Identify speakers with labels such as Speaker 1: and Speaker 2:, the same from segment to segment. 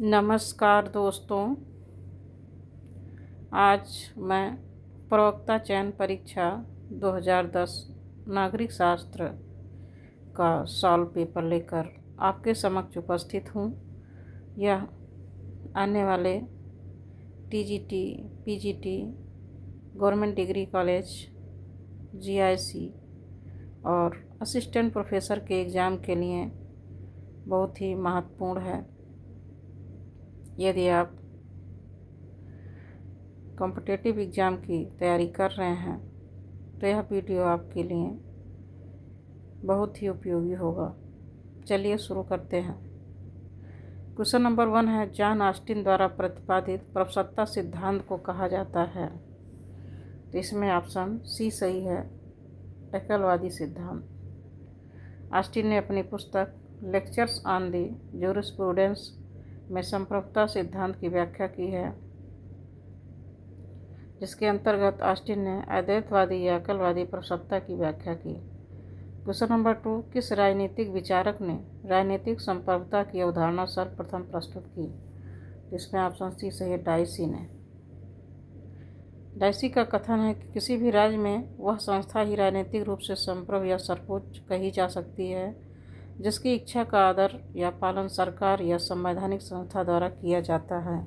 Speaker 1: नमस्कार दोस्तों। आज मैं प्रवक्ता चयन परीक्षा 2010 नागरिक शास्त्र का सॉल्व पेपर लेकर आपके समक्ष उपस्थित हूँ। यह आने वाले TGT, PGT, government degree college, GIC और असिस्टेंट प्रोफेसर के एग्ज़ाम के लिए बहुत ही महत्वपूर्ण है। यदि आप कॉम्पिटिटिव एग्ज़ाम की तैयारी कर रहे हैं तो यह वीडियो आपके लिए बहुत ही उपयोगी होगा। चलिए शुरू करते हैं। क्वेश्चन नंबर 1 है, जॉन ऑस्टिन द्वारा प्रतिपादित प्रवसत्ता सिद्धांत को कहा जाता है। तो इसमें ऑप्शन सी सही है, एकलवादी सिद्धांत। ऑस्टिन ने अपनी पुस्तक लेक्चर्स ऑन द जूरिस्प्रूडेंस में संप्रभुता सिद्धांत की व्याख्या की है, जिसके अंतर्गत ऑस्टिन ने अद्वैतवादी या एकलवादी प्रवसत्ता की व्याख्या की। क्वेश्चन नंबर 2, किस राजनीतिक विचारक ने राजनीतिक संप्रभुता की अवधारणा सर्वप्रथम प्रस्तुत की? जिसमें ऑप्शन सी सही है, डाइसी ने। डाइसी का कथन है कि किसी भी राज्य में वह संस्था ही राजनीतिक रूप से संप्रभु या सर्वोच्च कही जा सकती है जिसकी इच्छा का आदर या पालन सरकार या संवैधानिक संस्था द्वारा किया जाता है।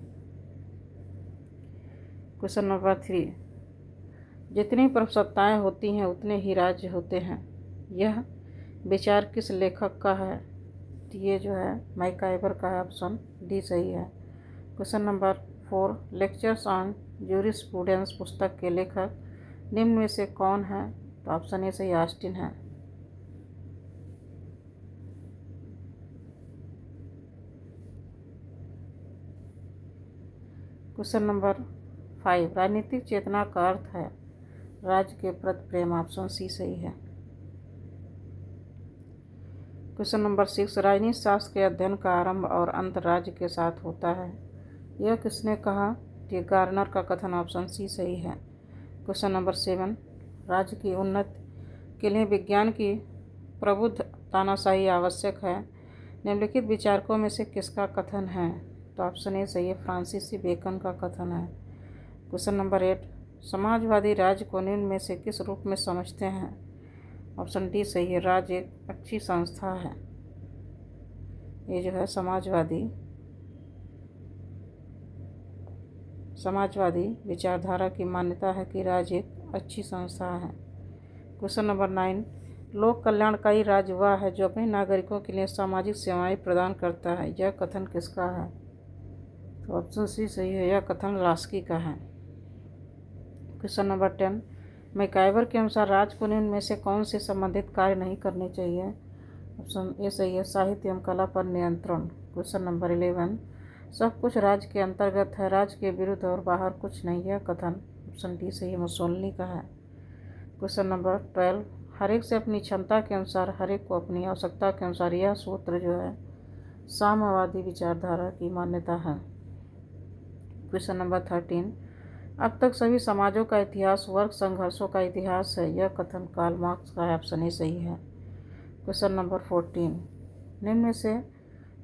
Speaker 1: क्वेश्चन नंबर 3, जितनी प्रवसत्ताएं होती हैं उतने ही राज्य होते हैं। यह विचार किस लेखक का है? तो ये जो है मैकाइवर का है, ऑप्शन डी सही है। Question number 4, lectures on jurisprudence पुस्तक के लेखक निम्न में से कौन है? तो ऑप्शन ए सही, ऑस्टिन है। क्वेश्चन नंबर 5, राजनीतिक चेतना का अर्थ है राज्य के प्रति प्रेम, ऑप्शन सी सही है। क्वेश्चन नंबर 6, राजनीति शास्त्र के अध्ययन का आरंभ और अंत राज्य के साथ होता है। यह किसने कहा? ये गार्नर का कथन, ऑप्शन सी सही है। क्वेश्चन नंबर 7, राज्य की उन्नति के लिए विज्ञान की प्रबुद्ध तानाशाही आवश्यक है। निम्नलिखित विचारकों में से किसका कथन है? तो ऑप्शन ए सही है, फ्रांसिस बेकन का कथन है। क्वेश्चन नंबर 8, समाजवादी राज्य को निम्न में से किस रूप में समझते हैं? ऑप्शन डी सही है, राज्य एक अच्छी संस्था है। ये जो है समाजवादी विचारधारा की मान्यता है कि राज्य एक अच्छी संस्था है। क्वेश्चन नंबर 9, लोक कल्याणकारी राज्य वह है जो अपने नागरिकों के लिए सामाजिक सेवाएं प्रदान करता है। यह कथन किसका है? तो ऑप्शन सी सही है, यह कथन लास्की का है। क्वेश्चन नंबर 10, मैकाइवर के अनुसार राज्य को निम्न में से कौन से संबंधित कार्य नहीं करने चाहिए? ऑप्शन ए सही है, साहित्य एवं कला पर नियंत्रण। क्वेश्चन नंबर 11, सब कुछ राज्य के अंतर्गत है, राज्य के विरुद्ध और बाहर कुछ नहीं। यह कथन ऑप्शन डी सही है, मुसोलिनी का है। क्वेश्चन नंबर 12, हरेक से अपनी क्षमता के अनुसार, हरेक को अपनी आवश्यकता के अनुसार। यह सूत्र जो है साम्यवादी विचारधारा की मान्यता है। क्वेश्चन नंबर 13, अब तक सभी समाजों का इतिहास वर्ग संघर्षों का इतिहास है। यह कथन कार्ल मार्क्स का है, ऑप्शन ए सही है। क्वेश्चन नंबर 14, निम्न में से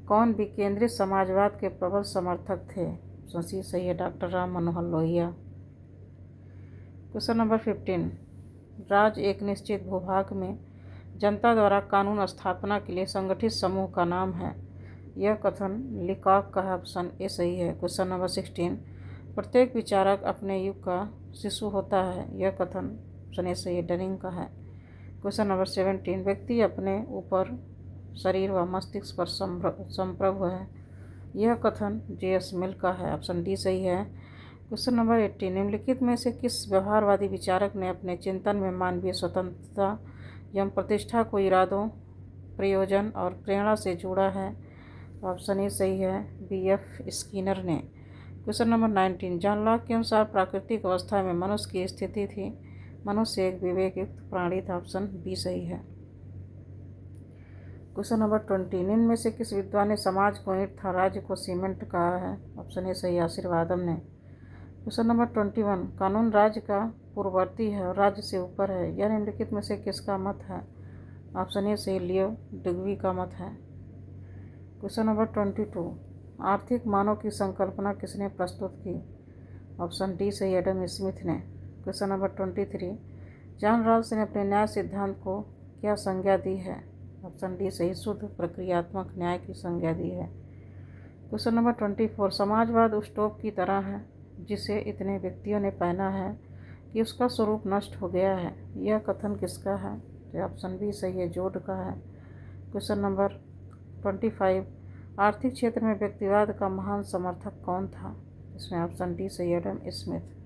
Speaker 1: कौन विकेंद्रित समाजवाद के प्रबल समर्थक थे? ऑप्शन सी सही है, doctor Ram Manohar Lohia. Question number 15, राज्य एक निश्चित भूभाग में जनता द्वारा कानून स्थापना के लिए संगठित समूह का नाम है। यह कथन लिकॉक का है, ऑप्शन ए सही है। क्वेश्चन नंबर 16, प्रत्येक विचारक अपने युग का शिशु होता है। यह कथन ऑप्शन ए सही है, डनिंग का है। क्वेश्चन नंबर 17, व्यक्ति अपने ऊपर शरीर व मस्तिष्क पर संप्रभु है। यह कथन जे.एस. मिल का है, ऑप्शन डी सही है। क्वेश्चन नंबर 18, निम्नलिखित में से किस व्यवहारवादी विचारक ने अपने चिंतन में मानवीय स्वतंत्रता एवं प्रतिष्ठा को इरादों, प्रयोजन और प्रेरणा से जोड़ा है? ऑप्शन ए सही है, बी.एफ. स्किनर ने। क्वेश्चन नंबर 19, जॉन लॉक के अनुसार प्राकृतिक अवस्था में मनुष्य की स्थिति थी। मनुष्य एक विवेकयुक्त प्राणी था, ऑप्शन बी सही है। क्वेश्चन नंबर 20, निम्न में से किस विद्वान ने समाज को ईंट तथा राज्य को सीमेंट कहा है? ऑप्शन ए सही, आशीर्वादम ने। क्वेश्चन नंबर 21, कानून राज्य का पूर्ववर्ती है और राज्य से ऊपर है। यह निम्नलिखित में से किसका मत है? ऑप्शन ए सही, लियो डिग्वी का मत है। क्वेश्चन नंबर 22, आर्थिक मानव की संकल्पना किसने प्रस्तुत की? ऑप्शन डी सही, एडम स्मिथ ने। क्वेश्चन नंबर 23, जॉन रॉल्स ने अपने न्याय सिद्धांत को क्या संज्ञा दी है? ऑप्शन डी सही, शुद्ध प्रक्रियात्मक न्याय की संज्ञा दी है। क्वेश्चन नंबर 24, समाजवाद उस टोप की तरह है जिसे इतने व्यक्तियों ने पहना है कि उसका स्वरूप नष्ट हो गया है, यह कथन किसका है? तो ऑप्शन बी सही है, जोड का है। क्वेश्चन नंबर 25, आर्थिक क्षेत्र में व्यक्तिवाद का महान समर्थक कौन था? इसमें ऑप्शन डी सही, एडम स्मिथ।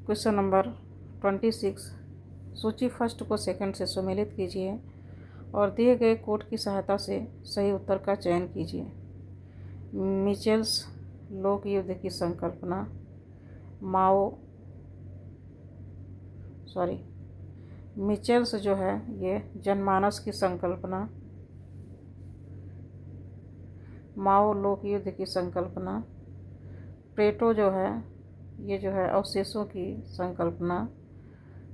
Speaker 1: क्वेश्चन नंबर 26, सूची फर्स्ट को सेकंड से सम्मिलित कीजिए और दिए गए कोड की सहायता से सही उत्तर का चयन कीजिए। मिचेल्स लोक युद्ध की संकल्पना, मिचेल्स जो है ये जनमानस की संकल्पना, माओ लोक युद्ध की संकल्पना, प्लेटो जो है ये जो है अवशेषों की संकल्पना,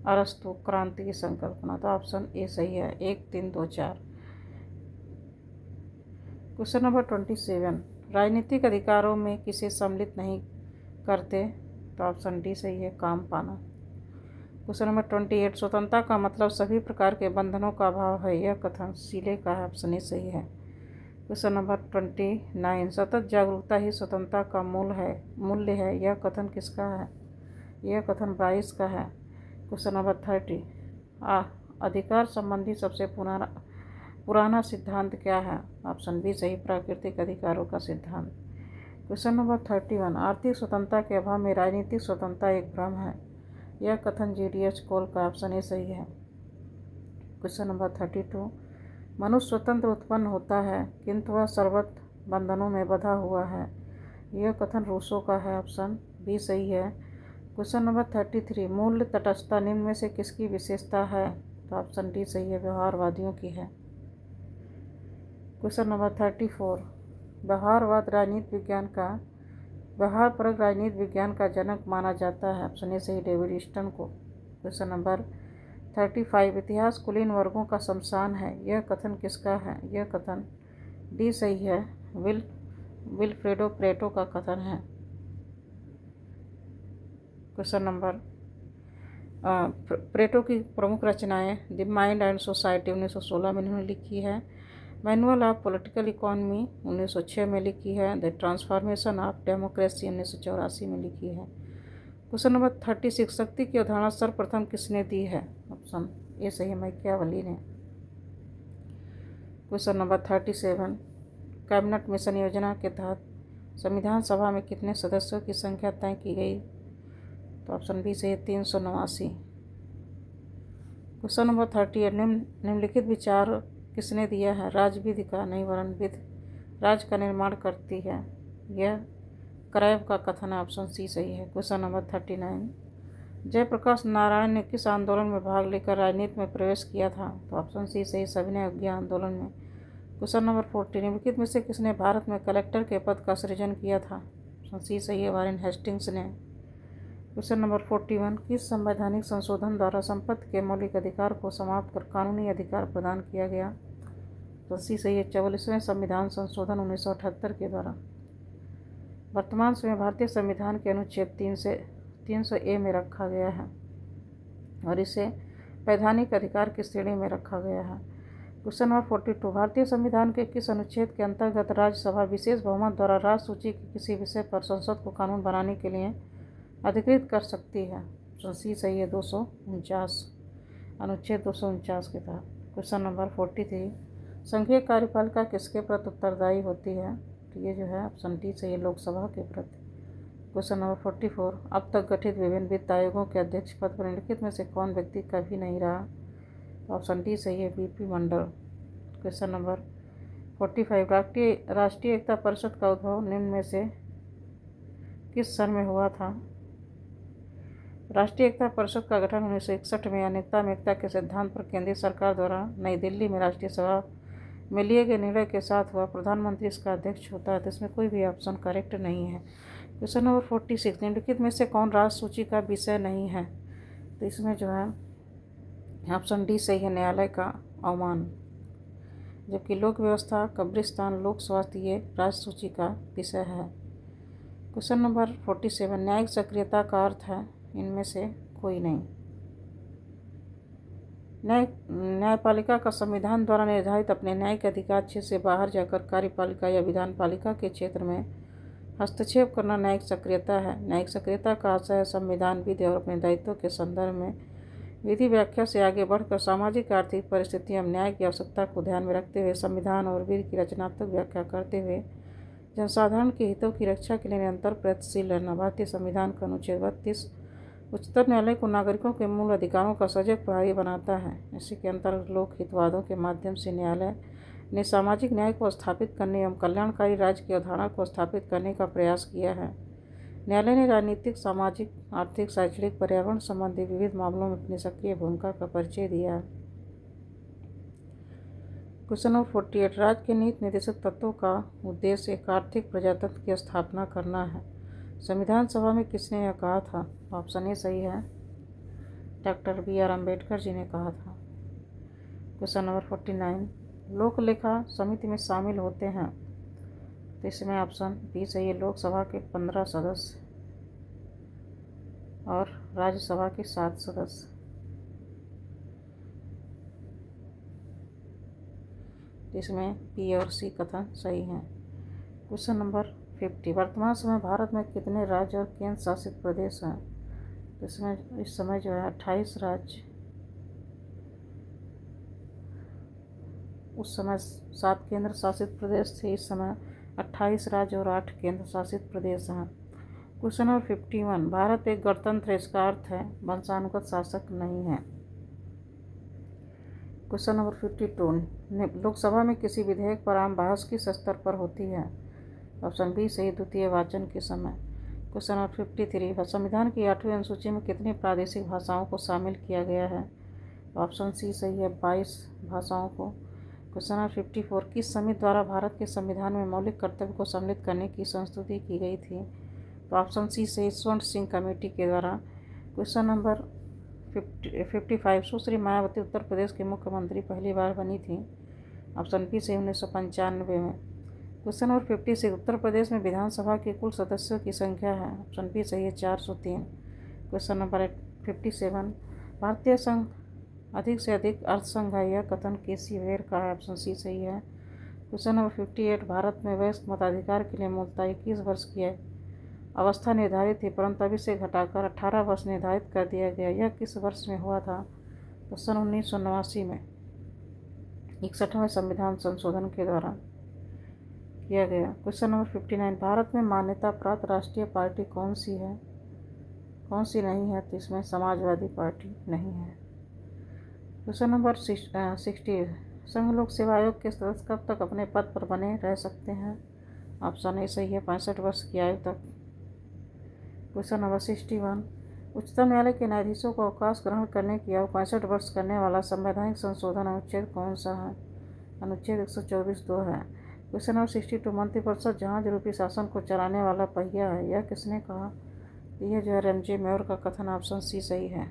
Speaker 1: अरस्तु क्रांति की संकल्पना। तो ऑप्शन ए सही है, 1, 3, 2, 4। क्वेश्चन नंबर 27, राजनीतिक अधिकारों में किसे सम्मिलित नहीं करते? तो ऑप्शन डी सही है, काम पाना। क्वेश्चन नंबर 28, स्वतंत्रता का मतलब सभी प्रकार के बंधनों का अभाव है, यह कथन सीले का है, ऑप्शन ए सही है। क्वेश्चन नंबर 29, सतत जागरूकता ही स्वतंत्रता का मूल्य है, यह कथन किसका है? यह कथन ब्राइस का है। क्वेश्चन नंबर 30, अधिकार संबंधी सबसे पुराना सिद्धांत क्या है? ऑप्शन बी सही, प्राकृतिक अधिकारों का सिद्धांत। क्वेश्चन नंबर 31, आर्थिक स्वतंत्रता के अभाव में राजनीतिक स्वतंत्रता एक भ्रम है, यह कथन GDH कोल का, ऑप्शन ए सही है। क्वेश्चन नंबर 32, मनुष्य स्वतंत्र उत्पन्न होता है किंतु वह सर्वत्र बंधनों में बंधा हुआ है, यह कथन रूसो का है, ऑप्शन बी सही है। क्वेश्चन नंबर 33, मूल्य तटस्थता निम्न में से किसकी विशेषता है? तो ऑप्शन डी सही है, व्यवहारवादियों की है। क्वेश्चन नंबर 34, व्यवहारवाद व्यवहारपरक राजनीति विज्ञान का जनक माना जाता है, ऑप्शन ए सही, डेविड स्टन को। क्वेश्चन नंबर 35, इतिहास कुलीन वर्गों का शमशान है, यह कथन किसका है? यह कथन डी सही है, विल्फ्रेडो प्लेटो का कथन है। क्वेश्चन नंबर प्लेटो की प्रमुख रचनाएं द माइंड एंड सोसाइटी 1916 में इन्होंने लिखी है, मैनुअल ऑफ पॉलिटिकल इकोनॉमी 1906 में लिखी है, द ट्रांसफॉर्मेशन ऑफ डेमोक्रेसी 1984 में लिखी है। क्वेश्चन नंबर 36, शक्ति की अवधारणा सर्वप्रथम किसने दी है? ऑप्शन ए सही है, मैकियावेली ने। क्वेश्चन नंबर 37, कैबिनेट मिशन योजना के तहत संविधान सभा में कितने सदस्यों की संख्या तय की गई? तो ऑप्शन बी सही है, 389। क्वेश्चन नंबर 38, निम्नलिखित विचार किसने दिया है? राजविधि का नहीं वरन विधि राज्य का निर्माण करती है, यह क्रैब का कथन है, ऑप्शन सी सही है। क्वेश्चन नंबर 39, जयप्रकाश नारायण ने किस आंदोलन में भाग लेकर राजनीति में प्रवेश किया था? तो ऑप्शन सी सही, सविनय अवज्ञा आंदोलन में। क्वेश्चन नंबर 40, निम्नलिखित में से किसने भारत में कलेक्टर के पद का सृजन किया था? ऑप्शन सी सही है, वारेन हेस्टिंग्स ने। क्वेश्चन नंबर 41, किस संवैधानिक संशोधन द्वारा संपत्ति के मौलिक अधिकार को समाप्त कर कानूनी अधिकार प्रदान किया गया? तो सी सही है, 44वें संविधान संशोधन 1978 के द्वारा। वर्तमान समय भारतीय संविधान के अनुच्छेद 300A में रखा गया है और इसे वैधानिक अधिकार की श्रेणी में रखा गया है। क्वेश्चन नंबर 42, भारतीय संविधान के किस अनुच्छेद के अंतर्गत राज्यसभा विशेष बहुमत द्वारा राष्ट्र सूची के किसी विषय पर संसद को कानून बनाने के लिए अधिकृत कर सकती है? ऑप्शन सी सही है, 249, अनुच्छेद 249 के तहत। क्वेश्चन नंबर 43, संघीय कार्यपालिका किसके प्रति उत्तरदायी होती है? तो ये जो है ऑप्शन डी सही है, लोकसभा के प्रति। क्वेश्चन नंबर 44, अब तक गठित विभिन्न वित्त आयोगों के अध्यक्ष पद पर निम्नलिखित में से कौन व्यक्ति कभी नहीं रहा? ऑप्शन डी सही है, BP मंडल। क्वेश्चन नंबर 45, राष्ट्रीय एकता परिषद का उद्भव निम्न में से किस सन में हुआ था? राष्ट्रीय एकता परिषद का गठन 1961 में अनेकता में एकता के सिद्धांत पर केंद्रीय सरकार द्वारा नई दिल्ली में राष्ट्रीय सभा में लिए गए निर्णय के साथ हुआ। प्रधानमंत्री इसका अध्यक्ष होता है, तो इसमें कोई भी ऑप्शन करेक्ट नहीं है। क्वेश्चन नंबर 46, निम्नलिखित में से कौन राष्ट्र सूची का विषय नहीं है? तो इसमें जो है ऑप्शन डी सही है, न्यायालय का अवमान। जबकि लोक व्यवस्था, कब्रिस्तान, लोक स्वास्थ्य ये राज्य सूची का विषय है। क्वेश्चन नंबर 47, न्यायिक सक्रियता का अर्थ है इनमें से कोई नहीं। न्यायपालिका का संविधान द्वारा निर्धारित अपने न्यायिक अधिकार क्षेत्र से बाहर जाकर कार्यपालिका या विधान पालिका के क्षेत्र में हस्तक्षेप करना न्यायिक सक्रियता है। न्यायिक सक्रियता का आशय संविधान, विधि और अपने दायित्वों के संदर्भ में विधि व्याख्या से आगे बढ़कर सामाजिक आर्थिक परिस्थिति एवं न्याय की आवश्यकता को ध्यान में रखते हुए संविधान और विधि की रचनात्मक व्याख्या करते हुए जनसाधारण के हितों की रक्षा के लिए निरंतर प्रयत्नशील रहना। भारतीय संविधान का अनुच्छेद 32 उच्चतम न्यायालय को नागरिकों के मूल अधिकारों का सजग प्रहरी बनाता है। इसी के अंतर्गत लोक हितवादों के माध्यम से न्यायालय ने सामाजिक न्याय को स्थापित करने एवं कल्याणकारी राज्य की अवधारणा को स्थापित करने का प्रयास किया है। न्यायालय ने राजनीतिक, सामाजिक, आर्थिक, शैक्षणिक, पर्यावरण संबंधी विविध मामलों में अपनी सक्रिय भूमिका का परिचय दिया है। क्वेश्चन नंबर 48, राज्य के नीति निर्देशक तत्वों का उद्देश्य एक आर्थिक प्रजातंत्र की स्थापना करना है। संविधान सभा में किसने यह कहा था? ऑप्शन ए सही है, डॉक्टर बी.आर. अम्बेडकर जी ने कहा था। क्वेश्चन नंबर 49, लोक लेखा समिति में शामिल होते हैं तो इसमें ऑप्शन बी सही है, लोकसभा के 15 सदस्य और राज्यसभा के 7 सदस्य। इसमें बी और सी कथन सही हैं। क्वेश्चन नंबर 50, वर्तमान समय भारत में कितने राज्य और केंद्र शासित प्रदेश हैं? तो इसमें इस समय जो है 28 राज्य, उस समय 7 केंद्र शासित प्रदेश थे। इस समय 28 राज्य और 8 केंद्र शासित प्रदेश हैं। क्वेश्चन नंबर 51, भारत एक गणतंत्र है, इसका अर्थ है वंशानुगत शासक नहीं है। क्वेश्चन नंबर 52, लोकसभा में किसी विधेयक पर आम बहस किस स्तर पर होती है? ऑप्शन बी सही, द्वितीय वाचन के समय। क्वेश्चन नंबर 53, संविधान की 8वीं अनुसूची में कितनी प्रादेशिक भाषाओं को शामिल किया गया है? ऑप्शन सी सही है, 22 भाषाओं को। क्वेश्चन नंबर 54, किस समिति द्वारा भारत के संविधान में मौलिक कर्तव्य को सम्मिलित करने की संस्तुति की गई थी? तो ऑप्शन सी सही, स्वर्ण सिंह कमेटी के द्वारा। क्वेश्चन नंबर 55, सुश्री मायावती उत्तर प्रदेश के मुख्यमंत्री पहली बार बनी थी। ऑप्शन बी सही, 1995 में। क्वेश्चन नंबर 56, उत्तर प्रदेश में विधानसभा के कुल सदस्यों की संख्या है। ऑप्शन बी सही है, 403। क्वेश्चन नंबर 57, भारतीय संघ अधिक से अधिक अर्थसंघ है, यह कथन केसी वेयर का है। ऑप्शन सी सही है। क्वेश्चन नंबर 58, भारत में वयस्क मताधिकार के लिए मूलतः 21 वर्ष की अवस्था निर्धारित थी, परंतु अभी से घटाकर 18 वर्ष निर्धारित कर दिया गया। यह किस वर्ष में हुआ था? तो सन 1989 में 61वें संविधान संशोधन के द्वारा किया गया। क्वेश्चन नंबर 59, भारत में मान्यता प्राप्त राष्ट्रीय पार्टी कौन सी है, कौन सी नहीं है? तो इसमें समाजवादी पार्टी नहीं है। क्वेश्चन नंबर 60, संघ लोक सेवा आयोग के सदस्य कब तक अपने पद पर बने रह सकते हैं? ऑप्शन ए सही है, 65 वर्ष की आयु तक। क्वेश्चन नंबर 61, उच्चतम न्यायालय के न्यायाधीशों को अवकाश ग्रहण करने की आयु 65 वर्ष करने वाला संवैधानिक संशोधन अनुच्छेद कौन सा है? अनुच्छेद 124(2) है। क्वेश्चन नंबर 62, मंत्रिपरिषद जहाज रूपी शासन को चलाने वाला पहिया है, यह किसने कहा? यह जो है रणजी मेयर का कथन। ऑप्शन सी सही है।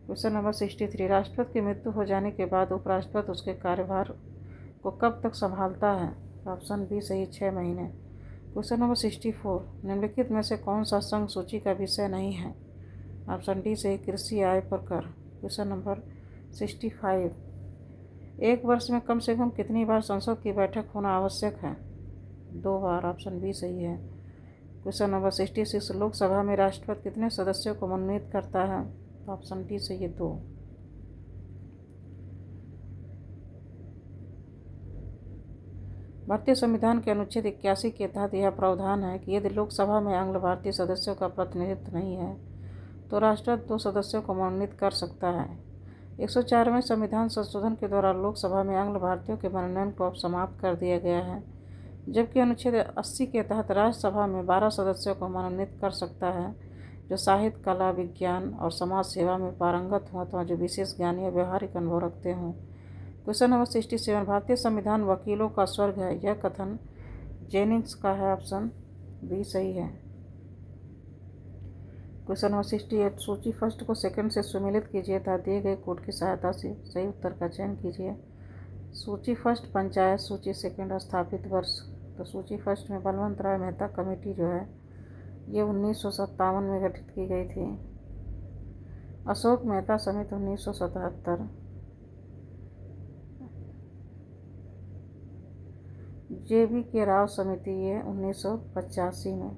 Speaker 1: क्वेश्चन नंबर 63, राष्ट्रपति की मृत्यु हो जाने के बाद उपराष्ट्रपति उसके कार्यभार को कब तक संभालता है? ऑप्शन बी सही, 6 महीने। क्वेश्चन नंबर 64, निम्नलिखित में से कौन सा संघ सूची का विषय नहीं है? ऑप्शन डी सही, कृषि आय पर कर। क्वेश्चन नंबर 65, एक वर्ष में कम से कम कितनी बार संसद की बैठक होना आवश्यक है? 2 बार। ऑप्शन बी सही है। क्वेश्चन नंबर 66, लोकसभा में राष्ट्रपति कितने सदस्यों को मनोनीत करता है? ऑप्शन डी सही है, 2। भारतीय संविधान के अनुच्छेद 81 के तहत यह प्रावधान है कि यदि लोकसभा में आंग्ल भारतीय सदस्यों का प्रतिनिधित्व नहीं है तो राष्ट्रपति 2 सदस्यों को मनोनीत कर सकता है। 104वें संविधान संशोधन के द्वारा लोकसभा में आंग्ल भारतीयों के मनोनयन को अब समाप्त कर दिया गया है, जबकि अनुच्छेद 80 के तहत राज्यसभा में 12 सदस्यों को मनोनीत कर सकता है जो साहित्य, कला, विज्ञान और समाज सेवा में पारंगत हों अथवा जो विशेष ज्ञान या व्यवहारिक अनुभव रखते हों। क्वेश्चन नंबर 67, भारतीय संविधान वकीलों का स्वर्ग है, यह कथन जेनिंग्स का है। ऑप्शन बी सही है। क्वेश्चन नंबर 68, सूची फर्स्ट को सेकंड से सुमेलित कीजिए तथा दिए गए कोड की सहायता से सही उत्तर का चयन कीजिए। सूची फर्स्ट पंचायत सूची सेकंड स्थापित वर्ष। तो सूची फर्स्ट में बलवंत राय मेहता कमेटी जो है ये 1957 में गठित की गई थी। अशोक मेहता समिति 1977। JB के राव समिति ये 1985 में।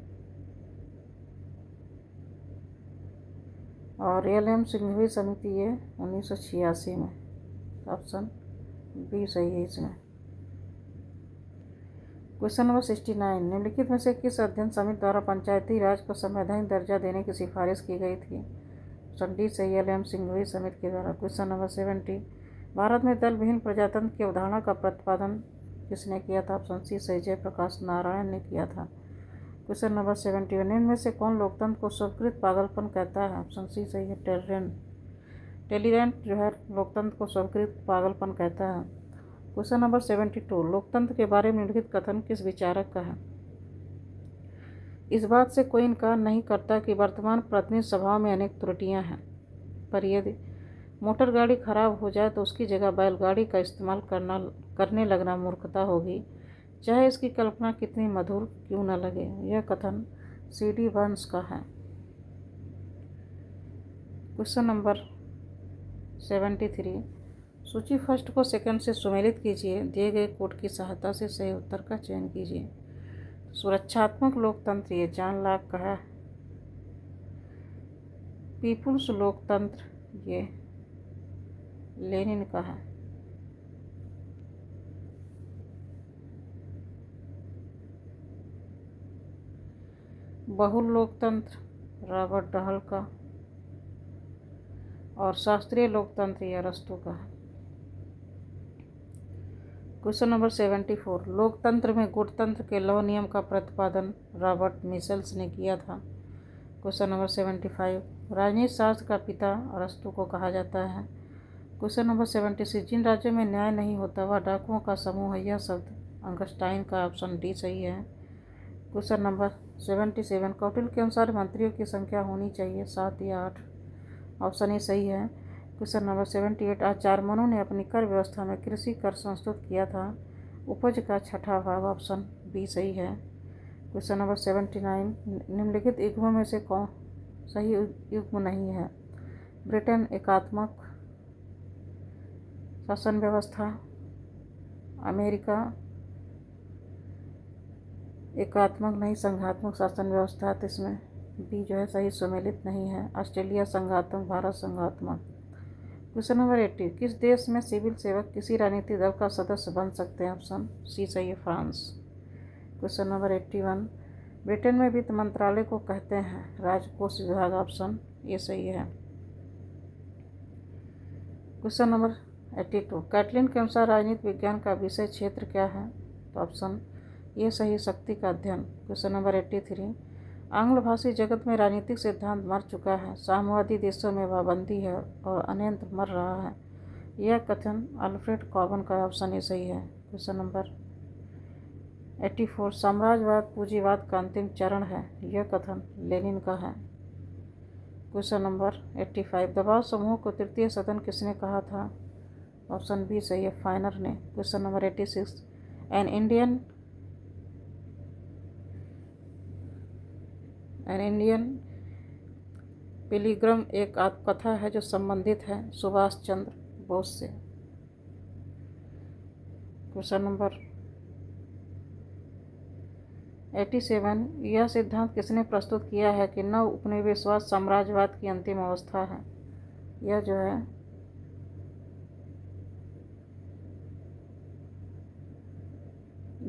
Speaker 1: और LM सिंघवी समिति ये 1986 में। ऑप्शन बी सही है इसमें। क्वेश्चन नंबर 69, निम्नलिखित में से किस अध्ययन समिति द्वारा पंचायती राज को संवैधानिक दर्जा देने की सिफारिश की गई थी? ऑप्शन डी सही है, LM सिंघवी समिति के द्वारा। क्वेश्चन नंबर 70, भारत में दल विहीन प्रजातंत्र की अवधारणा का प्रतिपादन किसने किया था? ऑप्शन सी सही, जयप्रकाश नारायण ने किया था। क्वेश्चन नंबर 71, निम्न में से कौन लोकतंत्र को स्वीकृत पागलपन कहता है? ऑप्शन सी सही है, टेलीरेंट जो है लोकतंत्र को स्वीकृत पागलपन कहता है। क्वेश्चन नंबर 72, लोकतंत्र के बारे में निम्नलिखित कथन किस विचारक का है? इस बात से कोई इनकार नहीं करता कि वर्तमान प्रतिनिधि सभाओं में अनेक त्रुटियां हैं, पर यदि मोटर गाड़ी खराब हो जाए तो उसकी जगह बैलगाड़ी का इस्तेमाल करने लगना मूर्खता होगी, चाहे इसकी कल्पना कितनी मधुर क्यों न लगे। यह कथन CD बर्न्स का है। क्वेश्चन नंबर 73, सूची फर्स्ट को सेकंड से सुमेलित कीजिए, दिए गए कोड की सहायता से सही उत्तर का चयन कीजिए। सुरक्षात्मक लोकतंत्र ये जॉन लॉक का है। पीपुल्स लोकतंत्र ये लेनिन का है। बहुल लोकतंत्र रॉबर्ट डहल का। और शास्त्रीय लोकतंत्र ये अरस्तू का है। क्वेश्चन नंबर 74, लोकतंत्र में गुणतंत्र के लौह नियम का प्रतिपादन रॉबर्ट मिशेल्स ने किया था। क्वेश्चन नंबर 75, राजनीति शास्त्र का पिता अरस्तू को कहा जाता है। क्वेश्चन नंबर 76, जिन राज्यों में न्याय नहीं होता वह डाकुओं का समूह है, यह शब्द अंगस्टाइन का। ऑप्शन डी सही है। क्वेश्चन नंबर 77, कौटिल्य के अनुसार मंत्रियों की संख्या होनी चाहिए 7 या 8। ऑप्शन ए सही है। क्वेश्चन नंबर 78, आचार्य मनु ने अपनी कर व्यवस्था में कृषि कर संस्तुत किया था, उपज का छठा भाग। ऑप्शन बी सही है। क्वेश्चन नंबर 79, निम्नलिखित युग्मों में से कौन सही युग्म नहीं है? ब्रिटेन एकात्मक शासन व्यवस्था, अमेरिका एकात्मक नहीं संघात्मक शासन व्यवस्था, तो इसमें बी जो है सही सुमेलित नहीं है। ऑस्ट्रेलिया संघात्मक, भारत संघात्मक। क्वेश्चन नंबर 80, किस देश में सिविल सेवक किसी राजनीतिक दल का सदस्य बन सकते हैं? ऑप्शन सी सही है, फ्रांस। क्वेश्चन नंबर 81, ब्रिटेन में वित्त मंत्रालय को कहते हैं राजकोष विभाग। ऑप्शन ए सही है। क्वेश्चन नंबर 82, कैटलिन के अनुसार राजनीति विज्ञान का विषय क्षेत्र क्या है? तो ऑप्शन ये सही, शक्ति का अध्ययन। क्वेश्चन नंबर 83, आंग्ल भाषी जगत में राजनीतिक सिद्धांत मर चुका है, साम्यवादी देशों में पाबंदी है और अन्यत्र मर रहा है, यह कथन अल्फ्रेड कॉबन का। ऑप्शन ए सही है। क्वेश्चन नंबर 84, साम्राज्यवाद पूंजीवाद का अंतिम चरण है, यह कथन लेनिन का है। क्वेश्चन नंबर 85, दबाव समूह को तृतीय सदन किसने कहा था? ऑप्शन बी सही है, फाइनर ने। क्वेश्चन नंबर 86, एन इंडियन पिलिग्रम एक आत्मकथा है जो संबंधित है सुभाष चंद्र बोस से। क्वेश्चन नंबर 87, यह सिद्धांत किसने प्रस्तुत किया है कि नव उपनिवेशवाद साम्राज्यवाद की अंतिम अवस्था है? यह जो है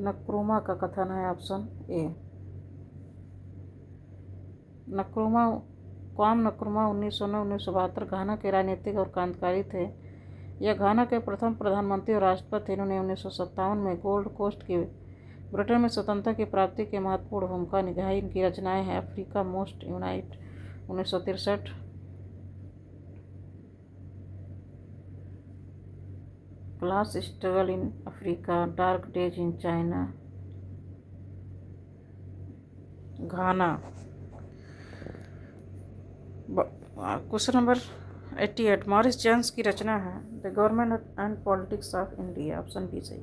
Speaker 1: नक्रुमा का कथन है। Option A. क्वाम नक्रुमा 1909-1972 घाना के राजनीतिक और क्रांतिकारी थे। यह घाना के प्रथम प्रधानमंत्री और राष्ट्रपति थे। इन्होंने 1957 में गोल्ड कोस्ट की ब्रिटेन में स्वतंत्रता की प्राप्ति की महत्वपूर्ण भूमिका निभाई। इनकी रचनाएं हैं Africa must unite 1963, class struggle in Africa, dark days in China, Ghana. Question number 88 Morris James की रचना है the government and politics of India, option B सही।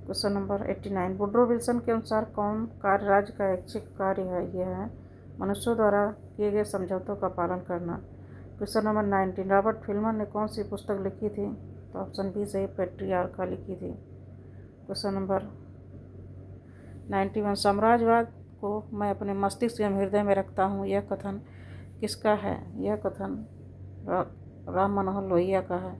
Speaker 1: क्वेश्चन नंबर 89 वुड्रो विल्सन के अनुसार कौन कार्य राज्य का ऐच्छिक कार्य है? यह है मनुष्यों द्वारा किए गए समझौतों का पालन करना। क्वेश्चन नंबर 90 रॉबर्ट फिल्मर ने कौन सी पुस्तक लिखी थी? तो ऑप्शन बी सही, पैट्रियार्का लिखी थी। क्वेश्चन नंबर 91 साम्राज्यवाद को मैं अपने मस्तिष्क एवं हृदय में रखता हूँ, यह कथन किसका है? यह कथन राम मनोहर लोहिया का है।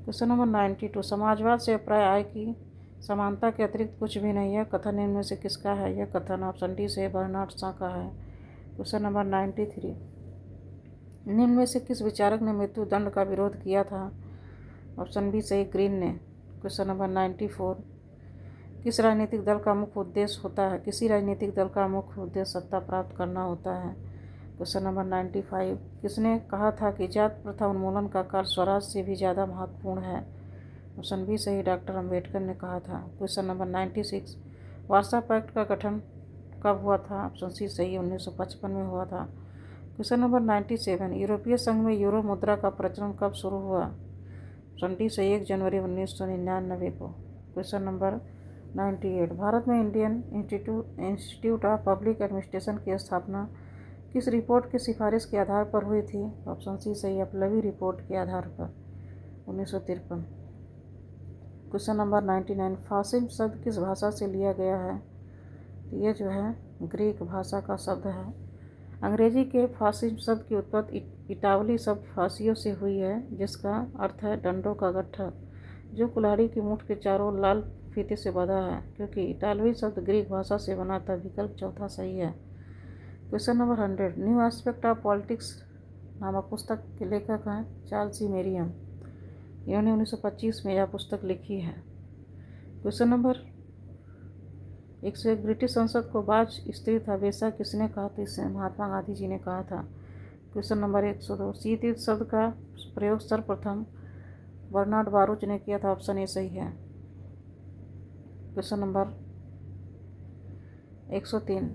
Speaker 1: क्वेश्चन नंबर 92 समाजवाद से अभिप्राय आय की समानता के अतिरिक्त कुछ भी नहीं, यह कथन इनमें से किसका है? यह कथन ऑप्शन डी से बर्नार्ड शॉ का है। क्वेश्चन नंबर 93 निम्न में से किस विचारक ने मृत्यु दंड का विरोध किया था? ऑप्शन बी सही, ग्रीन ने। क्वेश्चन नंबर 94 किस राजनीतिक दल का मुख्य उद्देश्य होता है? किसी राजनीतिक दल का मुख्य उद्देश्य सत्ता प्राप्त करना होता है। क्वेश्चन नंबर 95 किसने कहा था कि जात प्रथा उन्मूलन का कार्य स्वराज से भी ज़्यादा महत्वपूर्ण है? ऑप्शन बी सही, डॉक्टर अंबेडकर ने कहा था। क्वेश्चन नंबर 96 वार्सा पैक्ट का गठन कब हुआ था? ऑप्शन सी सही, 1955 में हुआ था। क्वेश्चन नंबर 97 यूरोपीय संघ में यूरो मुद्रा का प्रचलन कब शुरू हुआ? ऑप्शन डी सही, 1 जनवरी 1999 को। क्वेश्चन नंबर 98 भारत में Indian institute of public administration की स्थापना किस रिपोर्ट की सिफारिश के आधार पर हुई थी? ऑप्शन सी सही, अपलवी रिपोर्ट के आधार पर, 1953। क्वेश्चन नंबर 99 फासिज्म शब्द किस भाषा से लिया गया है? ये जो है ग्रीक भाषा का शब्द है। अंग्रेजी के फासिज्म शब्द की उत्पत्ति इटावली शब्द फासियो से हुई है, जिसका अर्थ है डंडों का गट्ठर, जो कुल्हाड़ी की मुठ के चारों लाल फीते से बंधा है। क्योंकि इटालवी शब्द ग्रीक भाषा से बना था, विकल्प चौथा सही है। Question number 100 new aspect of politics नामक पुस्तक के लेखक हैं चार्ल्स सी मेरियम। इन्होंने 1925 में यह पुस्तक लिखी है। क्वेश्चन नंबर 101 ब्रिटिश संसद को बाज स्त्री था बेशक किसने कहा था? इसे महात्मा गांधी जी ने कहा था। क्वेश्चन नंबर 102 शीत युद्ध शब्द का प्रयोग सर्वप्रथम बर्नार्ड बारूच ने किया था, ऑप्शन ए सही है। क्वेश्चन नंबर 103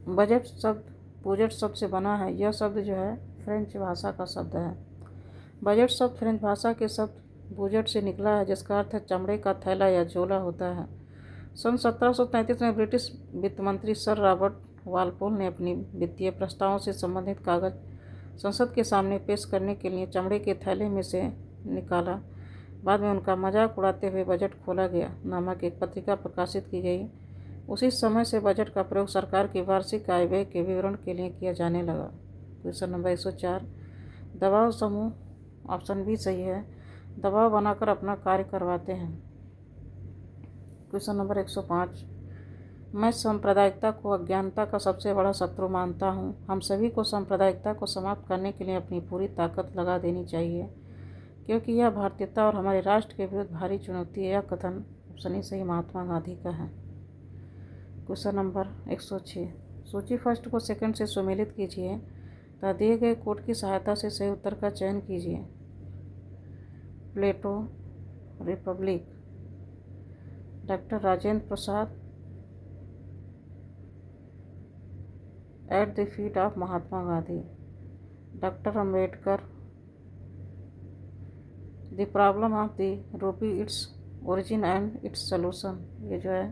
Speaker 1: बजट शब्द बजट शब्द से बना है, यह शब्द जो है फ्रेंच भाषा का शब्द है। बजट शब्द फ्रेंच भाषा के शब्द बुजट से निकला है, जिसका अर्थ है चमड़े का थैला या झोला होता है। सन 1733 में ब्रिटिश वित्त मंत्री सर रॉबर्ट वालपोल ने अपनी वित्तीय प्रस्तावों से संबंधित कागज संसद के सामने पेश करने के लिए चमड़े के थैले में से निकाला। बाद में उनका मजाक उड़ाते हुए बजट खोला गया नामक एक पत्रिका प्रकाशित की गई। उसी समय से बजट का प्रयोग सरकार की वार्षिक आय व्यय के विवरण के लिए किया जाने लगा। क्वेश्चन नंबर 104 दबाव समूह, ऑप्शन बी सही है, दबाव बनाकर अपना कार्य करवाते हैं। क्वेश्चन नंबर 105 मैं सांप्रदायिकता को अज्ञानता का सबसे बड़ा शत्रु मानता हूँ। हम सभी को सांप्रदायिकता को समाप्त करने के लिए अपनी पूरी ताकत लगा देनी चाहिए, क्योंकि यह भारतीयता और हमारे राष्ट्र के विरुद्ध भारी चुनौती है। यह कथन ऑप्शन सही महात्मा गांधी का है। क्वेश्चन नंबर 106 सूची फर्स्ट को सेकंड से सुमेलित कीजिए तथा दिए गए कोड की सहायता से सही उत्तर का चयन कीजिए। Plato, Republic, doctor Rajendra Prasad, at the feet of Mahatma Gandhi, doctor Ambedkar, the problem of the rupee its origin and its solution, ये जो है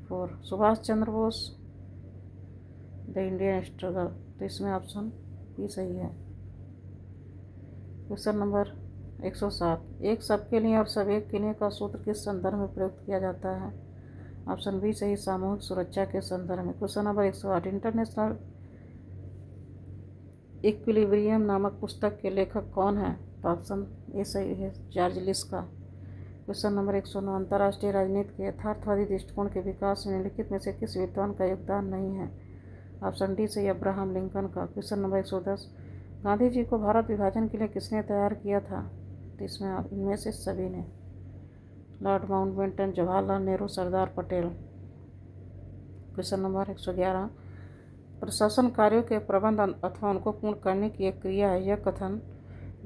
Speaker 1: 4 Subhash Chandra Bose, the Indian struggle, तो इसमें ऑप्शन बी सही है। क्वेश्चन नंबर 107 एक सबके लिए और सब एक के लिए का सूत्र किस संदर्भ में प्रयुक्त किया जाता है? ऑप्शन बी सही सामूहिक सुरक्षा के संदर्भ में। क्वेश्चन नंबर 108 इंटरनेशनल इक्विलिब्रियम नामक पुस्तक के लेखक कौन है? तो ऑप्शन ए सही है जॉर्ज लिस्का। क्वेश्चन नंबर 109 अंतर्राष्ट्रीय राजनीति के यथार्थवादी दृष्टिकोण के विकास में निम्नलिखित में से किस विद्वान का योगदान नहीं है? ऑप्शन डी सही अब्राहम लिंकन का। क्वेश्चन नंबर 110 गांधी जी को भारत विभाजन के लिए किसने तैयार किया था? तो इसमें इनमें से सभी ने, Lord Mountbatten, Jawaharlal Nehru, Sardar Patel. Question number 111 प्रशासन कार्यों के प्रबंध अथवा उनको पूर्ण करने की एक क्रिया है, यह कथन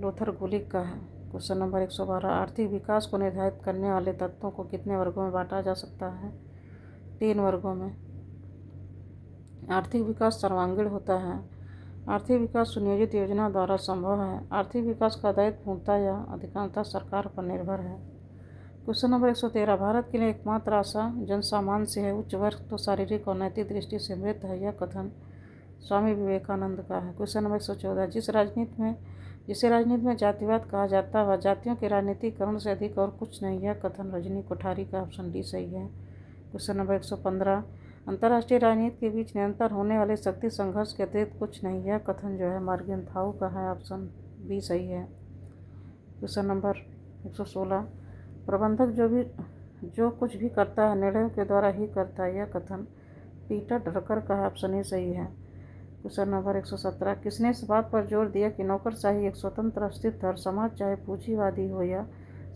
Speaker 1: लूथर गुलिक का है। क्वेश्चन नंबर 112 आर्थिक विकास को निर्धारित करने वाले तत्वों को कितने वर्गों में बांटा जा सकता है? 3 वर्गों में। आर्थिक विकास सर्वांगीण होता है, आर्थिक विकास सुनियोजित योजना द्वारा संभव है। आर्थिक विकास का दायित्व पूर्णतः या अधिकांशतः सरकार पर निर्भर है। क्वेश्चन नंबर 113, भारत के लिए एकमात्र आशा जनसामान्य से है, उच्च वर्ग तो शारीरिक और नैतिक दृष्टि से मृत है। यह कथन स्वामी विवेकानंद का है। क्वेश्चन नंबर 114, जिसे राजनीति में जातिवाद कहा जाता है वह जातियों के राजनीतिकरण से अधिक और कुछ नहीं। यह कथन रजनी कोठारी का, ऑप्शन डी सही है। क्वेश्चन नंबर 115, अंतर्राष्ट्रीय राजनीति के बीच निरंतर होने वाले शक्ति संघर्ष के अतिरिक्त कुछ नहीं। यह कथन जो है मार्गेंथाउ का है, ऑप्शन बी सही है। क्वेश्चन नंबर 116, प्रबंधक जो कुछ भी करता है निर्णयों के द्वारा ही करता है। यह कथन पीटर ड्रकर का है, ऑप्शन ए सही है। क्वेश्चन नंबर 117, किसने इस बात पर जोर दिया कि नौकरशाही एक स्वतंत्र अस्तित्व और समाज चाहे पूंजीवादी हो या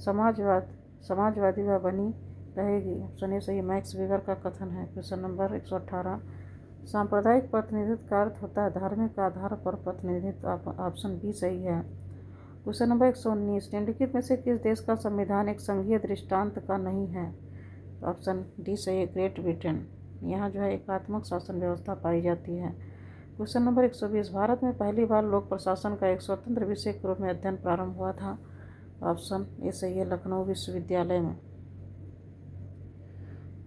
Speaker 1: समाजवादी वह बनी रहेगी। ऑप्शन ए सही, मैक्स वेबर का कथन है। क्वेश्चन नंबर 118, सांप्रदायिक प्रतिनिधित्व का अर्थ होता है धार्मिक आधार पर प्रतिनिधित्व। ऑप्शन बी सही है। क्वेश्चन नंबर 119, निम्नलिखित में से किस देश का संविधान एक संघीय दृष्टांत का नहीं है। ऑप्शन डी सही है, ग्रेट ब्रिटेन। यहाँ जो है एकात्मक शासन व्यवस्था पाई जाती है। क्वेश्चन नंबर 120, भारत में पहली बार लोक प्रशासन का एक स्वतंत्र विषय के रूप में अध्ययन प्रारंभ हुआ था। ऑप्शन ए सही है, लखनऊ विश्वविद्यालय में।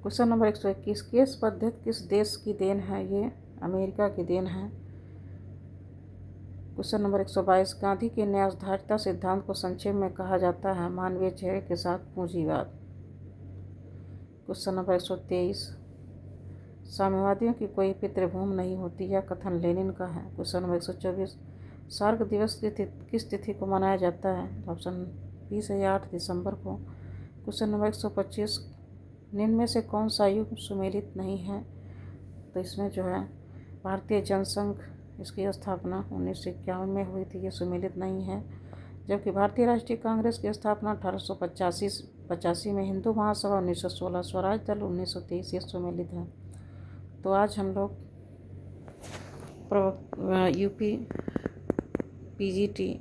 Speaker 1: क्वेश्चन नंबर 121, केस पद्धति किस देश की देन है। ये अमेरिका की देन है। क्वेश्चन नंबर 122, गांधी के न्यायधारिता सिद्धांत को संक्षेप में कहा जाता है मानवीय चेहरे के साथ पूंजीवाद। क्वेश्चन नंबर 123, साम्यवादियों की कोई पितृभूमि नहीं होती। यह कथन लेनिन का है। क्वेश्चन नंबर 124, सार्क दिवस किस तिथि को मनाया जाता है। ऑप्शन बी सही, 8 दिसंबर को। क्वेश्चन नंबर 125, निम्न में से कौन सा युग सुमेलित नहीं है। तो इसमें जो है भारतीय जनसंघ, इसकी स्थापना 1951 में हुई थी, ये सुमेलित नहीं है। जबकि भारतीय राष्ट्रीय कांग्रेस की स्थापना 1885 में, हिंदू महासभा 1916, स्वराज दल 1923, ये सुमेलित है। तो आज हम लोग यूपी पीजीटी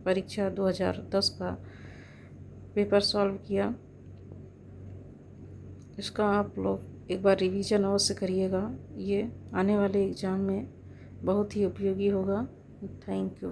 Speaker 1: परीक्षा 2010 का पेपर सॉल्व किया। इसका आप लोग एक बार रिवीजन अवश्य करिएगा, ये आने वाले एग्ज़ाम में बहुत ही उपयोगी होगा। Thank you.